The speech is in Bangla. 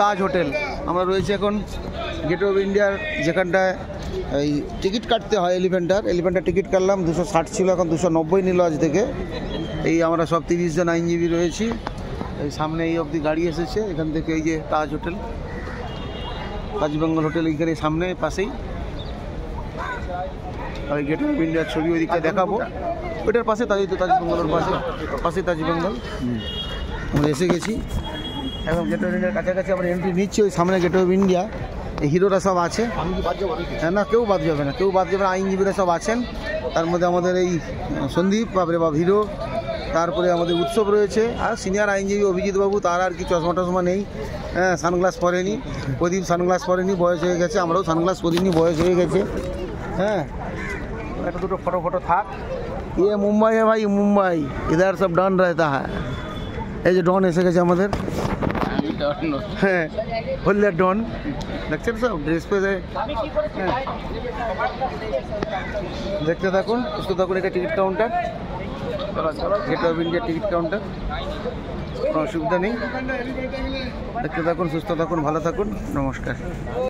তাজ হোটেল আমরা রয়েছে এখন গেটওয়ে অফ ইন্ডিয়ার, যেখানটায় এই টিকিট কাটতে হয় এলিফ্যান্টার টিকিট কাটলাম 260 ছিল, এখন 290 নিল আজ থেকে। এই আমরা সব 30 জন আইনজীবী রয়েছি। এই সামনে এই অবধি গাড়ি এসেছে, এখান থেকে এই যে তাজ হোটেল, তাজ বেঙ্গল হোটেল এইখানে সামনে পাশেই। আর গেটওয়ে অফ ইন্ডিয়ার ছবি ওইদিকে দেখাবো, ওইটার পাশে তাজ বেঙ্গলের পাশে তাজ বেঙ্গল। আমরা এসে গেছি এখন গেটওয়ে অফ ইন্ডিয়ার কাছাকাছি, আমরা এন্ট্রি নিচ্ছি। ওই সামনে গেটওয়ে অফ ইন্ডিয়া, এই হিরোরা সব আছে। হ্যাঁ, না কেউ বাদ যাবে না, আইনজীবীরা সব আছেন। তার মধ্যে আমাদের এই সন্দীপ বাবরে বাব হিরো, তারপরে আমাদের উৎসব রয়েছে, আর সিনিয়র আইনজীবী অভিজিৎ বাবু, তার আর কি চশমা টশমা নেই, হ্যাঁ সানগ্লাস পরেনি। প্রদীপ সানগ্লাস পরেনি, বয়স হয়ে গেছে। আমরাও সানগ্লাস পরিনি, বয়স হয়ে গেছে। হ্যাঁ, একটা দুটো ফটো থাক। ইয়ে মুম্বাই ভাই, মুম্বাই ইধার সব ডন রহতা হ্যাঁ। এই যে ডন এসে গেছে আমাদের, হ্যাঁ হলদিয়ার ডন, দেখছেন সব ড্রেস পেয়ে। হ্যাঁ, দেখতে থাকুন, সুস্থ থাকুন। এটা ticket counter, gateway of India ticket counter, কোনো অসুবিধা নেই। দেখতে থাকুন, সুস্থ থাকুন, ভালো থাকুন, নমস্কার।